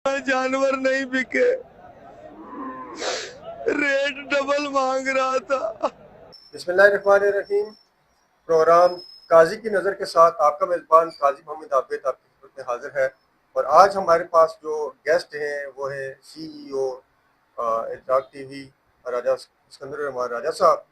जानवर नहीं बिके, रेट डबल मांग रहा था। बिस्मिल्लाहिर्रहमानिर्रहीम। प्रोग्राम काजी की नज़र के साथ आपका मेज़बान काजी मोहम्मद आबिद आपकी खिदमत में हाजिर है। और आज हमारे पास जो गेस्ट हैं वो है CEO इत्तेफाक टीवी राजा सिकंदर रहमान राजा साहब।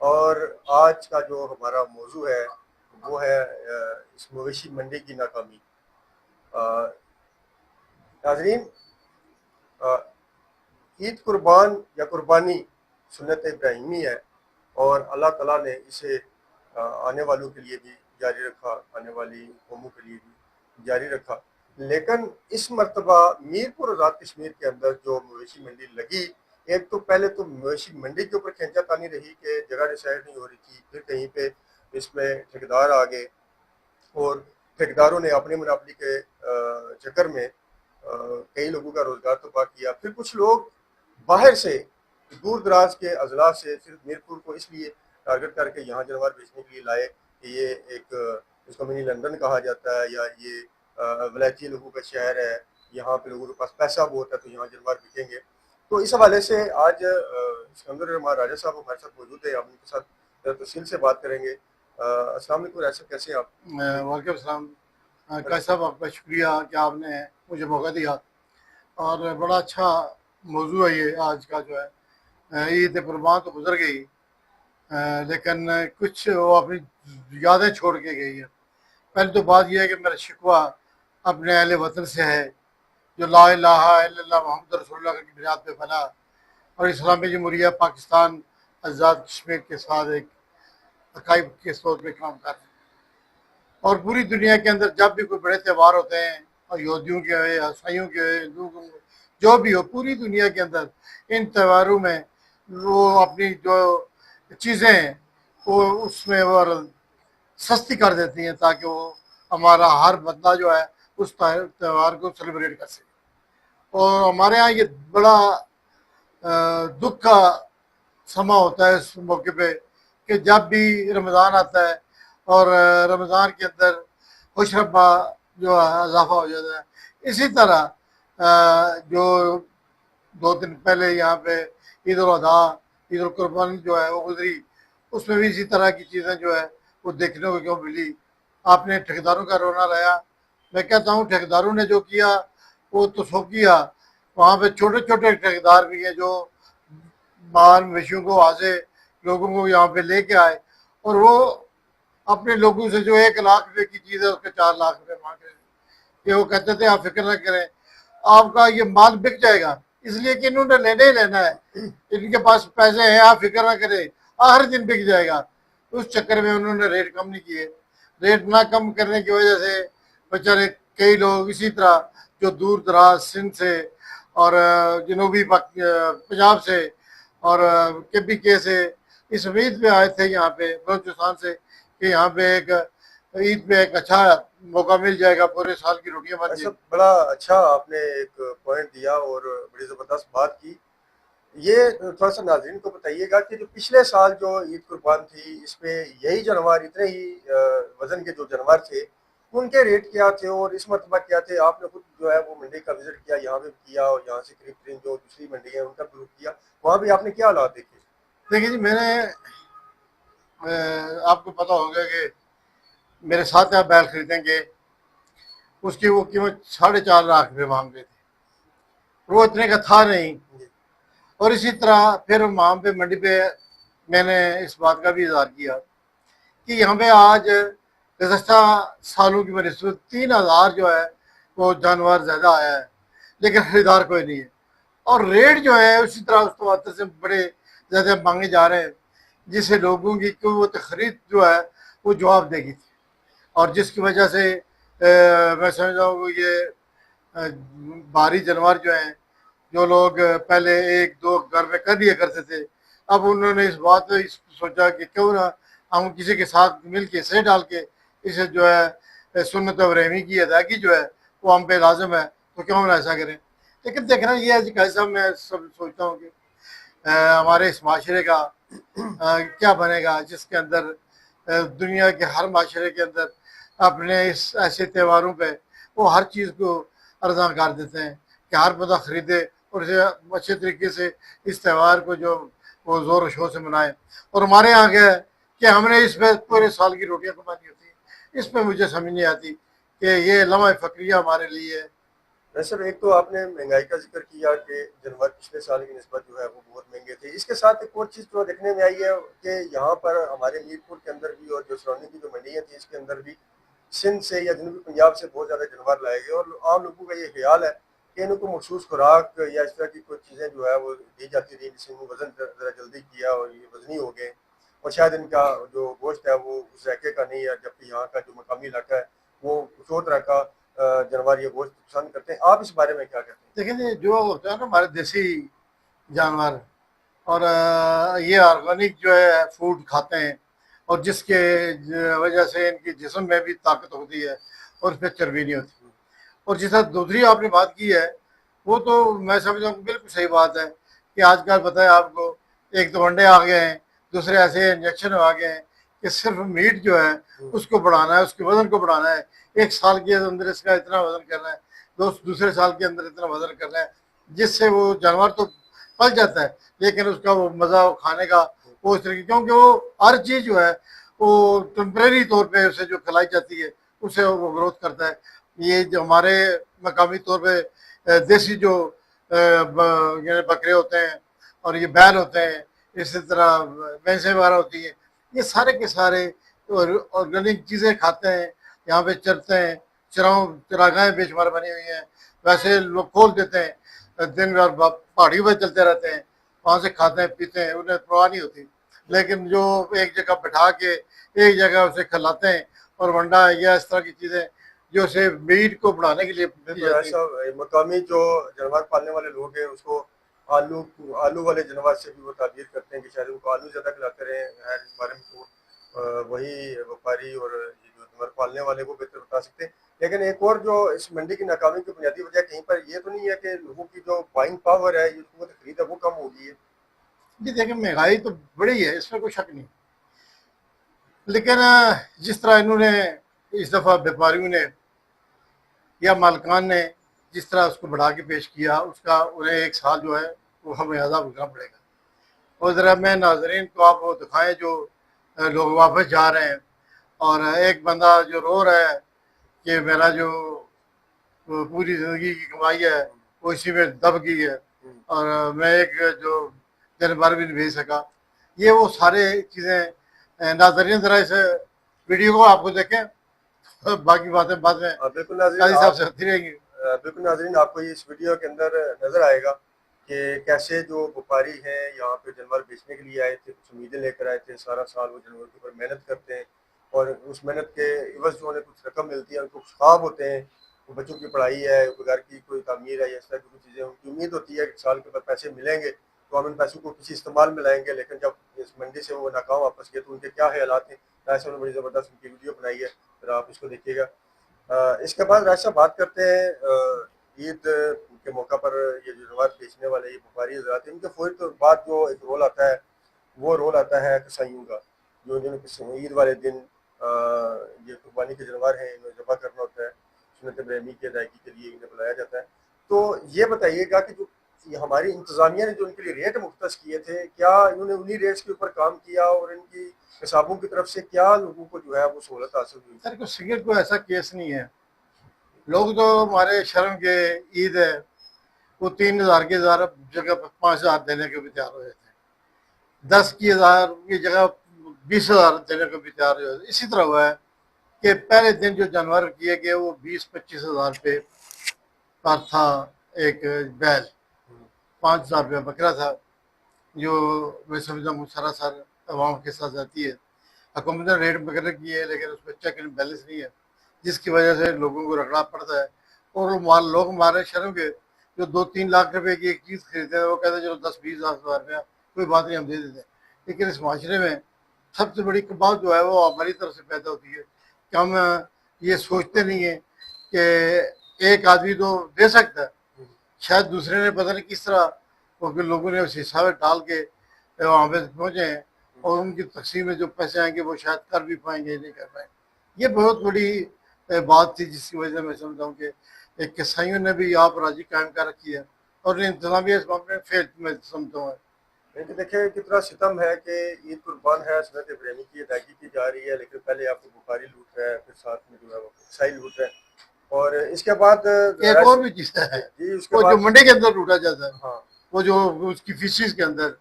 और आज का जो हमारा मौजू है वो है इस मवेशी मंडी की नाकामी। नाजरीन, ईद कुर्बान या कुर्बानी सुन्नत इब्राहिमी है और अल्लाह ताला ने इसे आने वालों के लिए भी जारी रखा, आने वाली कौमों के लिए भी जारी रखा। लेकिन इस मरतबा मीरपुर आज़ाद कश्मीर के अंदर जो मवेशी मंडी लगी, एक तो पहले तो मवेशी मंडी के ऊपर खींचातानी रही कि जगह डिसाइड नहीं हो रही थी, फिर कहीं पे इसमें ठेकेदार आ गए और ठेकेदारों ने अपनी मुनाफी के चक्कर में कई लोगों का रोजगार तबाह किया। फिर कुछ लोग बाहर से दूर दराज के अजला से सिर्फ मीरपुर को इसलिए टारगेट करके यहाँ जानवर बेचने के लिए लाए कि ये एक इसको मिनी लंदन कहा जाता है या ये वलायती लोगों का शहर है, यहाँ पे लोगों के पास पैसा बहुत है तो यहाँ जानवर बिकेंगे। तो इस हवाले से आज सिकंदर रहमान राजा साहब हमारे साथ मौजूद है, हम उनके साथ तफसील से बात करेंगे। अस्सलाम वालेकुम, ऐसे कैसे हैं आप? वालेकुम सलाम। काजी साहब, आपका शुक्रिया कि आपने मुझे मौका दिया। और बड़ा अच्छा मौजू है ये आज का जो है। ईद कुर्बान तो गुजर गई, लेकिन कुछ वो अपनी यादें छोड़ के गई है। पहले तो बात यह है कि मेरा शिकवा अपने अहले वतन से है, जो ला इलाहा इल्लल्लाह मुहम्मद रसूलुल्लाह की बुनियाद पे बना और इस्लामी जमहूरिया पाकिस्तान आज़ाद कश्मीर के साथ एक अकायद के तौर पर काम कर रहे हैं। और पूरी दुनिया के अंदर जब भी कोई बड़े त्यौहार होते हैं, और यहूदियों के हो, ईसाइयों के हो, हिंदुओं के हो, जो भी हो, पूरी दुनिया के अंदर इन त्योहारों में वो अपनी जो चीज़ें हैं वो उसमें वो सस्ती कर देती हैं, ताकि वो हमारा हर बंदा जो है उस त्यौहार को सेलिब्रेट कर सके। और हमारे यहाँ ये बड़ा दुख का समा होता है इस मौके पे कि जब भी रमज़ान आता है और रमज़ान के अंदर खुशरबा जो है इजाफा हो जाता है। इसी तरह जो 2 दिन पहले यहाँ पे ईद उल अजहा, ईद उल कुर्बानी जो है वो गुजरी, उसमें भी इसी तरह की चीज़ें जो है वो देखने को क्यों मिली। आपने ठेकेदारों का रोना लाया, मैं कहता हूँ ठेकेदारों ने जो किया वो तो सो किया। वहाँ पे छोटे छोटे ठेकेदार भी हैं जो बाहर मवेशियों को वहाँ से लोगों को यहाँ पे लेके आए और वो अपने लोगों से जो 1 लाख रुपए की चीज़ है उसके 4 लाख रुपए मांग रहे हैं। कि वो कहते थे आप फिक्र न करें, आपका ये माल बिक जाएगा, इसलिए कि इन्होंने लेना ही लेना है, इनके पास पैसे हैं, आप फिक्र ना करें, हर दिन बिक जाएगा। उस चक्कर में उन्होंने रेट कम नहीं किए। रेट ना कम करने की वजह से बेचारे कई लोग इसी तरह जो दूर दराज सिंध से और जनूबी पंजाब से और KPK से इस उम्मीद पे आए थे यहाँ पे बलूचिस्तान से कि यहाँ पे एक ईद पे एक अच्छा मौका मिल जाएगा, पूरे साल की रोटियां बन अच्छा, जाएगी। बड़ा अच्छा आपने एक पॉइंट दिया और बड़ी ज़बरदस्त बात की। ये थोड़ा सा नाज़रीन को बताइएगा कि जो पिछले साल जो ईद कुर्बान थी इसमें यही जानवर इतने ही वजन के जो जानवर थे उनके रेट क्या थे और इस मरतबा क्या थे? आपने खुद जो है वो मंडी का विजिट किया, यहाँ पे किया और यहाँ से करीब करीब जो दूसरी मंडी है उनका भी रुख किया, वहाँ भी आपने क्या हालात देखे? देखिए जी, मैंने आपको पता होगा कि मेरे साथ आप बैल खरीदेंगे, उसकी वो कीमत 4.5 लाख रुपए मांग रहे थे, वो इतने का था नहीं। और इसी तरह फिर वहाँ पे मंडी पे मैंने इस बात का भी इजहार किया कि यहाँ पे आज गुज़श्ता सालों की बनिस्बत 3,000 जो है वो जानवर ज़्यादा आया है, लेकिन खरीदार कोई नहीं है। और रेट जो है उसी तरह उस तवातर से बड़े ज़्यादा मांगे जा रहे हैं, जिससे लोगों की क़ुव्वत ख़रीद जो है वो जवाब देगी थी। और जिसकी वजह से मैं समझता हूँ ये भारी जानवर जो हैं, जो लोग पहले 1-2 घर में कर दिया करते थे, अब उन्होंने इस बात पे सोचा कि क्यों ना हम किसी के साथ मिल के सही डाल के इसे जो है सुन्नत इब्राहिमी की अदायगी जो है वो हम पे लाजम है, तो क्यों ना ऐसा करें। लेकिन देखना ये है कि कैसा मैं सब सोचता हूँ कि हमारे इस माशरे का क्या बनेगा, जिसके अंदर दुनिया के हर माशरे के अंदर अपने इस ऐसे त्योहारों पे वो हर चीज़ को अर्जान कर देते हैं। कि हर बंदा खरीदे और इसे अच्छे तरीके से इस त्यौहार को जो वो ज़ोर और शोर से मनाए। और हमारे यहाँ क्या है कि हमने इस पे पूरे साल की रोटियां कमानी होती है। इस पे मुझे समझ नहीं आती कि ये लम्हा फ़क्रिया हमारे लिए है। वैसे एक तो आपने महंगाई का जिक्र किया कि जनवर पिछले साल की निस्बत जो है वो बहुत महंगे थे। इसके साथ एक और चीज़ जो देखने में आई है कि यहाँ पर हमारे मीरपुर के अंदर भी और जो सराउंडिंग की जो मंडियाँ थी इसके अंदर भी सिंध से या जनूबी पंजाब से बहुत ज़्यादा जानवर लाए गए और आम लोगों का ये ख्याल है कि इनको मखसूस खुराक या इस तरह की कोई चीज़ें जो है वो दी जाती रही जिससे इनको वज़न ज़रा जल्दी किया और ये वज़नी हो गए और शायद इनका जो गोश्त है वो उस जायके का नहीं है, जबकि यहाँ का जो मकामी इलाका है वो कुछ और तरह का जानवर ये गोश्त पसंद करते हैं। आप इस बारे में क्या कहते हैं? देखिए ये जो होता है ना हमारे देसी जानवर और ये ऑर्गेनिक जो है फूड खाते हैं और जिसके वजह से इनकी जिस्म में भी ताकत होती है और उस पर चर्बी नहीं होती। और जिस तरह दूसरी आपने बात की है वो तो मैं समझता हूँ बिल्कुल सही बात है कि आजकल पता है आपको, एक तो अंडे आ गए हैं, दूसरे ऐसे इंजेक्शन आ गए हैं कि सिर्फ मीट जो है उसको बढ़ाना है, उसके वजन को बढ़ाना है। एक साल के अंदर इसका इतना वजन करना है, दूसरे साल के अंदर इतना वजन करना है, जिससे वो जानवर तो पल जाता है लेकिन उसका वो मज़ा वो खाने का वो इस तरीके, क्योंकि वो हर चीज़ जो है वो टेम्परेरी तौर पे उसे जो खिलाई जाती है उससे वो ग्रोथ करता है। ये जो हमारे मकामी तौर पे देसी जो यानी बकरे होते हैं और ये बैल होते हैं, इसी तरह भैंसें वगैरह होती हैं, ये सारे के सारे ऑर्गेनिक चीज़ें खाते हैं, यहाँ पे चरते हैं, चरागाहें बेशुमार बनी हुई हैं। वैसे लोग खोल देते हैं, दिन रात पहाड़ियों पर चलते रहते हैं, वहाँ से खाते हैं पीते हैं, उन्हें परवाह नहीं होती। लेकिन जो एक जगह बैठा के एक जगह उसे खिलाते हैं और वंडा या इस तरह की चीज़ें जो उसे मीट को बढ़ाने के लिए ऐसा मकामी जो जानवर पालने वाले लोग हैं उसको आलू आलू वाले जानवर से भी वो ताबीर करते हैं कि शायद उनको आलू ज़्यादा खिलाते रहे हैं। इस बारे में तो वही व्यापारी और ये जो जानवर पालने वाले को बेहतर बता सकते हैं। लेकिन एक और जो इस मंडी की नाकामी की बुनियादी वजह कहीं पर ये तो नहीं है कि लोगों की जो बाइंग पावर है, ये कुव्वत खरीद है, वो कम हो गई है? जी देखिए महंगाई तो बड़ी है, इसमें कोई शक नहीं, लेकिन जिस तरह इन्होंने इस दफ़ा व्यापारियों ने या मालिकान ने जिस तरह उसको बढ़ा के पेश किया, उसका उन्हें एक साल जो है वो हमें अदा भुगतना पड़ेगा। और ज़रा मैं नाजरीन को आप वो दिखाएं जो लोग वापस जा रहे हैं और एक बंदा जो रो रहा है कि मेरा जो पूरी ज़िंदगी की कमाई है वो इसी में दब गई है और मैं एक जो जानवर भी नहीं भेज सका। ये वो सारे चीज़ें नाजरीन ज़रा इस वीडियो को आपको देखें, बाकी बातें बाद में बिल्कुल काजी साहब से होती रहेंगी। बिल्कुल नाजरीन, आपको ये इस वीडियो के अंदर नजर आएगा कि कैसे जो व्यापारी हैं यहाँ पे जानवर बेचने के लिए आए थे, कुछ उम्मीदें लेकर आए थे, सारा साल वो जानवर के ऊपर मेहनत करते हैं और उस मेहनत के इवज जो उन्हें कुछ रकम मिलती है, उनको ख्वाब होते हैं, वो बच्चों की पढ़ाई है, घर की कोई तामीर है या इस तरह की कुछ चीज़ें, उनकी उम्मीद होती है कि साल के बाद पैसे मिलेंगे तो हम इन पैसों को किसी इस्तेमाल में लाएंगे। लेकिन जब इस मंडी से वो नाकाम वापस गए तो उनके क्या ख्यालात हैं, ऐसे उन्होंने बड़ी ज़बरदस्त उनकी वीडियो बनाई है, फिर आप इसको देखिएगा। इसके बाद राज साहब बात करते हैं ईद के मौका पर ये जो जानवर बेचने वाले ये व्यापारी हजरात हैं, इनके फौरी तो बाद जो एक रोल आता है वो रोल आता है कसाईयों का, जो जिन्हें ईद वाले दिन ये कुर्बानी के जानवर हैं इन्हें ज़बह करना होता है, सुन्नत इब्राहिमी की अदायगी के लिए इन्हें बुलाया जाता है। तो ये बताइएगा कि जो हमारी इंतज़ामिया ने जो इनके लिए रेट मुख्तस किए थे, क्या इन्होंने उन्हीं रेट्स के ऊपर काम किया और इनकी हिसाबों की तरफ से क्या लोगों को जो है वो सहूलत हासिल हुई? सर कुछ सिगरेट को ऐसा केस नहीं है, लोग तो हमारे शर्म के ईद है वो 3,000 की जगह 5,000 देने को भी तैयार हो जाते हैं, 10 की हज़ार की जगह 20,000 देने को भी तैयार हो जाते हैं। इसी तरह हुआ है कि पहले दिन जो जानवर किए गए वो 20-25 हज़ार पे पर था, एक बैल 5,000 रुपया बकरा था, जो मैं समझता हूँ सरासर अवाम के साथ जाती है। हुकूमत ने रेट वगैरह किए है लेकिन उसमें चेक एंड बैलेंस नहीं है, जिसकी वजह से लोगों को रगड़ा पड़ता है। और लोग हमारे शर्म के जो 2-3 लाख रुपए की एक चीज़ खरीदते हैं वो कहते हैं चलो 10-20 हज़ार रुपया कोई बात नहीं हम दे देते हैं। लेकिन इस माशरे में सबसे बड़ी बात जो है वो हमारी तरफ से पैदा होती है कि हम ये सोचते नहीं हैं कि एक आदमी तो दे सकता है, शायद दूसरे ने पता नहीं किस तरह क्योंकि लोगों ने उस हिसाब में डाल के वहाँ पे पहुँचे हैं और उनकी तकसीम में जो पैसे आएंगे वो शायद कर भी पाएंगे नहीं कर पाएंगे। ये बहुत बड़ी बात थी जिसकी वजह से मैं समझता हूँ कि एक कसाईयों ने भी यहाँ पर राजी कायम कर रखी है और इंतजामिया इस मामले में फेल मैं समझता हूँ। लेकिन देखिए कितना सितम है कि ईद कुर्बान है, सुन्नत इब्राहिमी की अदायगी की जा रही है, लेकिन पहले आपको बुखारी लूट रहा है, फिर साथ में जो है वो ईसाई लूट रहा है, और इसके बाद एक और भी चीज़ है, जी उसके वो जो बाद मंडी के अंदर लूटा जाता है, हाँ वो जो उसकी फीसिस के अंदर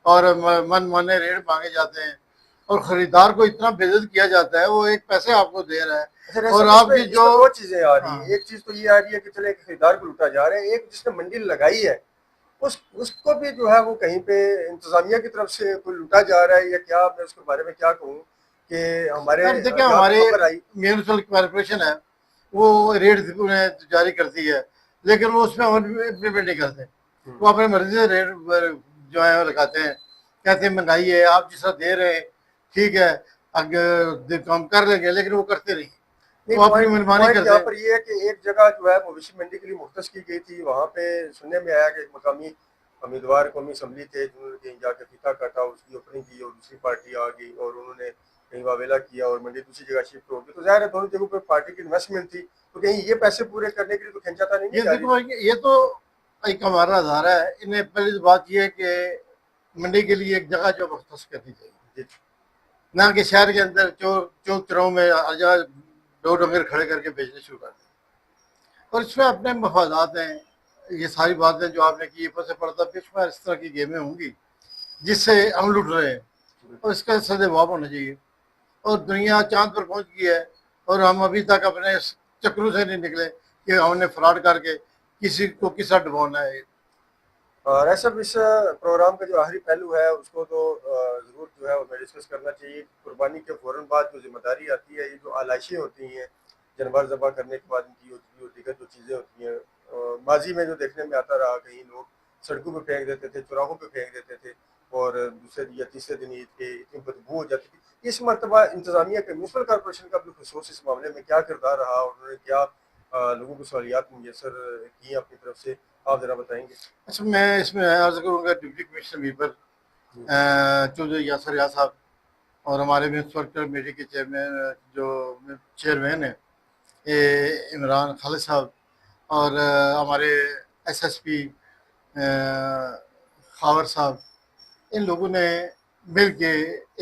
और मन माने रेट मांगे जाते हैं और खरीदार को इतना बेइज्जत किया जाता है, वो एक पैसे आपको दे रहा है अच्छा और रेशम, इसमें आपकी जो इसमें दो चीजें आ रही हाँ हैं। एक चीज तो ये आ रही है कि चले खरीदार को लूटा जा रहा है, एक जिसने मंडी लगाई है उसको भी जो है वो कहीं पे इंतजामिया की तरफ से कोई लूटा जा रहा है या क्या। मैं उसके बारे में क्या कहूँ कि हमारे यार देखिए, जहाँ हमारे पे खबर आई म्यूनिसिपल कॉर्पोरेशन है, वो रेट जारी करती है, लेकिन वो उसमें इम्प्लीमेंट नहीं करते। वो अपने मर्जी से रेट जो है वो लगाते हैं, कहते हैं महंगाई है, आप जिस तरह दे रहे हैं ठीक है, अगर कम कर लेंगे, लेकिन वो करते नहीं, नहीं। वो अपनी पॉइंट मनमानी पॉइंट करते यहाँ हैं। पर ये है कि एक जगह जो है मवेशी मंडी के लिए मुख्तस की गई थी, वहाँ पे सुनने में आया कि एक मकामी उम्मीदवार कौमी असम्बली थे जिन्होंने कहीं जाकर फीता काटा, उसकी ओपनिंग की और दूसरी पार्टी आ गई और उन्होंने कहीं वावेला किया और मंडी दूसरी जगह शिफ्ट हो गई। तो जाहिर है दोनों जगहों पर पार्टी की इन्वेस्टमेंट थी, तो कहीं ये पैसे पूरे करने के लिए तो खिंचाता नहीं ये जा देखो भाई, ये तो एक हमारा अदारा है, इन्हें पहली तो बात ये है कि मंडी के लिए एक जगह जो मुख्तस करनी चाहिए, रही। ना कि शहर के अंदर चौक चौराहों में हर जगह दो डंगर खड़े करके बेचने शुरू कर दें। और इसमें अपने मफादात हैं, ये सारी बातें जो आपने की पर से पड़ता बेशुमार इस तरह की गेमें होंगी जिससे हम लुट रहे हैं, और इसका सद्भाव होना चाहिए। और दुनिया चांद पर पहुंच गई है और हम अभी तक अपने इस चक्रों से नहीं निकले कि हमने फ्रॉड करके किसी को किसा डुबाना है। और ऐसा इस प्रोग्राम का जो आखिरी पहलू है उसको तो ज़रूर जो है हमें डिस्कस करना चाहिए। कुर्बानी के फ़ौरन बाद जो जिम्मेदारी आती है, ये जो आलाइशें होती हैं जानवर ज़बह करने के बाद इनकी जो दीगर जो चीज़ें होती हैं, माजी में जो देखने में आता रहा, कहीं लोग सड़कों पे फेंक देते थे, चौराहों पे फेंक देते थे और दूसरे या तीसरे दिन ईद के इतनी बदबू हो जाती थी। इस मरतबा इंतज़ामिया के म्यूनसिपल कॉरपोरेशन का भी खसूस इस मामले में क्या किरदार रहा और उन्होंने क्या लोगों को सहूलियात मुयसर की अपनी तरफ से, आप ज़रा बताएंगे। अच्छा, मैं इसमें अर्ज करूँगा डिप्टी कमिश्नर वीपर चौधरी यासर याद साहब और हमारे म्यूनसिपल कमेटी के चेयरमैन जो चेयरमैन है ये इमरान खालिद साहब और हमारे एसएसपी खावर साहब, इन लोगों ने मिल के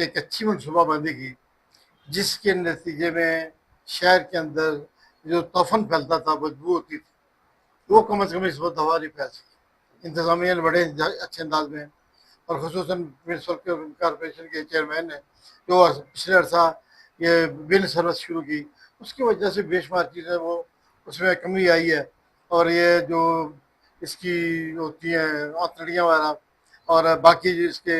एक अच्छी मनसूबाबंदी की जिसके नतीजे में शहर के अंदर जो तफन फैलता था, बदबू होती थी, वो कम अज़ कम इस वक्त हवा नहीं फैल सकी। इंतज़ामिया ने बड़े अच्छे अंदाज में और ख़ुसूसन म्यूनसिपल कॉरपोरेशन के चेयरमैन ने जो पिछले अर्सा ये बिल सर्विस शुरू की, उसकी वजह से बेशुमार चीज़ें वो उसमें कमी आई है। और ये जो इसकी होती हैं आंतड़ियाँ वगैरह और बाकी जो इसके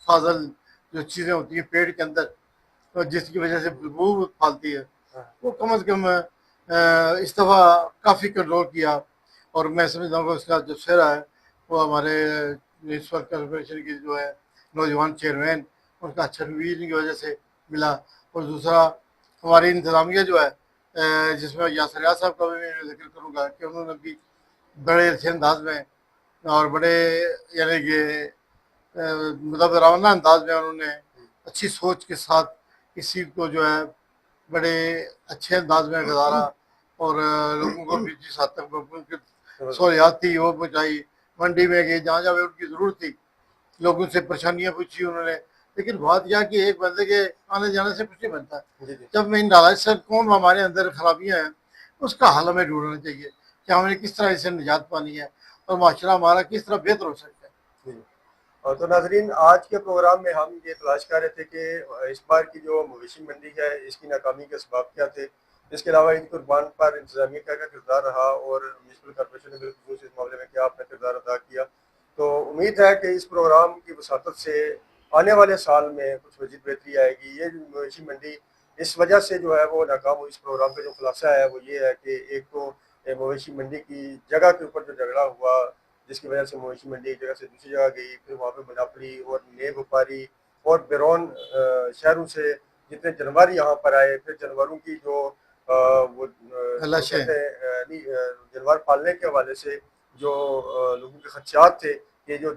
फाजल जो चीज़ें होती हैं पेड़ के अंदर, तो जिसकी वजह से बदबू फैलती है, वो कम अज़ कम इस दफ़ा काफ़ी कंट्रोल किया। और मैं समझता हूँ कि उसका जो सेहरा है वो हमारे म्यूनसिपल कॉरपोरेशन की जो है नौजवान चेयरमैन, उनका अच्छा रवैये की वजह से मिला। और दूसरा हमारी इंतज़ामिया जो है जिसमें यासर याद साहब का भी मैं जिक्र करूँगा कि उन्होंने भी बड़े अच्छे अंदाज में और बड़े यानी कि मतलब रवाना अंदाज में उन्होंने अच्छी सोच के साथ इस चीज़ को जो है बड़े अच्छे अंदाज में गुजारा और लोगों को भी जिस हद तक उनकी सहूलियात थी वो पहुँचाई। मंडी में गए जहाँ जहाँ उनकी ज़रूरत थी, लोगों से परेशानियाँ पूछी उन्होंने। लेकिन बात यह कि एक बंदे के आने जाने से कुछ नहीं बनता। जब मैं इन नालायक से कौन हमारे अंदर खराबियाँ हैं उसका हल हमें ढूंढना चाहिए कि हमने किस तरह इससे निजात पानी है और माशरा हमारा किस तरह बेहतर हो सकता है। और तो नाजरीन, आज के प्रोग्राम में हम ये तलाश कर रहे थे कि इस बार की जो मवेशी मंडी है इसकी नाकामी के सबब क्या थे। इसके अलावा ईद कुर्बान पर इंतजामिया का किरदार रहा और म्यूनसिपल कॉरपोरेशन ने बिल्कुल इस मामले में क्या अपना किरदार अदा किया। तो उम्मीद है कि इस प्रोग्राम की वसातत से आने वाले साल में कुछ मजीद बेहतरी आएगी। ये मवेशी मंडी इस वजह से जो है वो नाकाम हुई। इस प्रोग्राम का जो खुलासा है वो ये है कि एक तो मवेशी मंडी की जगह के ऊपर जो झगड़ा हुआ जिसकी वजह से मवेशी मंडी एक जगह से दूसरी जगह गई, फिर वहाँ पे मुनाफरी और नेब व्यापारी और बैरून शहरों से जितने जानवर यहाँ पर आए, फिर जानवरों की जो वो लाशें। कहते हैं नहीं जानवर पालने के हवाले से जो लोगों के खदशात थे कि जो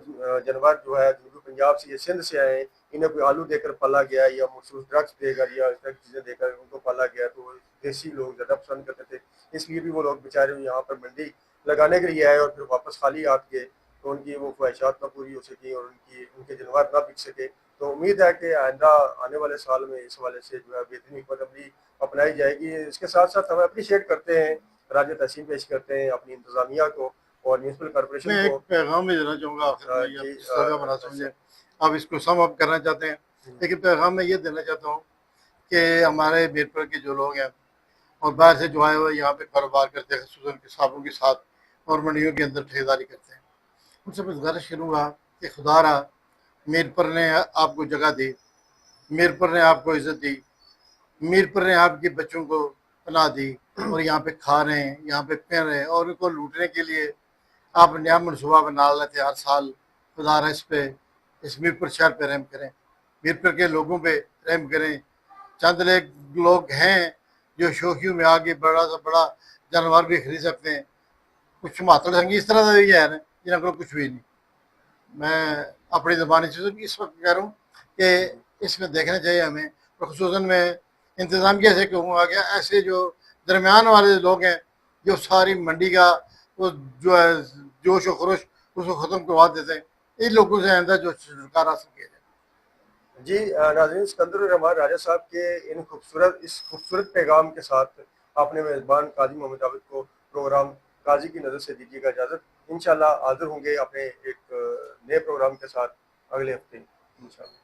जानवर जो है जनूबी पंजाब से या सिंध से आए हैं, इन्हें कोई आलू देकर पाला गया या मखसूस ड्रग्स देकर या इस तरह की चीज़ें देकर उनको पाला गया, तो देसी लोग ज़्यादा पसंद करते थे। इसलिए भी वो लोग बेचारे यहाँ पर मंडी लगाने के लिए आए और फिर वापस खाली हाथ गए, तो उनकी वो ख्वाहिशात ना पूरी हो सकी और उनके जानवर ना बिक सके। तो उम्मीद है कि आइंदा आने वाले साल में इस हवाले से जो है बेहतरीन हिकमत अमली अपनाई जाएगी। इसके साथ साथ हम अप्रिशिएट करते हैं, राज तहसीन पेश करते हैं अपनी इंतजामिया को और म्यूनसिपल मैं कॉरपोरेशन एक को। पैगाम भी देना चाहूँगा आखिर में, जी, आप इस तरह बना समझे, आप इसको सम अप करना चाहते हैं, लेकिन पैगाम मैं ये देना चाहता हूँ कि हमारे मीरपुर के जो लोग हैं और बाहर से जो आए हुए यहाँ पे कारोबार करते हैं, खसूसन किसानों के साथ और मंडियों के अंदर ठेकेदारी करते हैं, उनसे मैं गुजारिश करूँगा कि खुदारा मीरपुर ने आपको जगह दी, मीरपुर ने आपको इज्जत दी, मीरपुर ने आपके बच्चों को पनाह दी और यहाँ पे खा रहे हैं, यहाँ पे पहन रहे हैं, और उनको लूटने के लिए आप नया मनसूबा बना लेते हैं हर साल। खुदा इस पे, इस मीरपुर शहर पे रहम करें, मीरपुर के लोगों पे रहम करें। चंद लोग हैं जो शौकियों में आगे बड़ा सा बड़ा जानवर भी खरीद सकते हैं, कुछ मातड़ संगी इस तरह का भी है जिन्होंने को कुछ भी नहीं। मैं अपनी ज़बानी चीज़ों की इस वक्त कह रहा हूँ कि इसमें देखना चाहिए हमें, और खसूसन में इंतज़ामिया से कहूँगा कि ऐसे जो दरमियान वाले लोग हैं जो सारी मंडी का वो जो है जोश व खरोश उसको ख़त्म करवा देते हैं, इन लोगों से आइंदा जो छुटकारा हासिल किया जाए। जी नाज़रीन, सिकंदर रहमान राजा साहब के इस खूबसूरत पैगाम के साथ अपने मेज़बान काजी मोहम्मद आबिद को प्रोग्राम काजी की नज़र से दीजिएगा इजाज़त। इंशाल्लाह हाजिर होंगे अपने एक नए प्रोग्राम के साथ अगले हफ्ते इंशाल्लाह।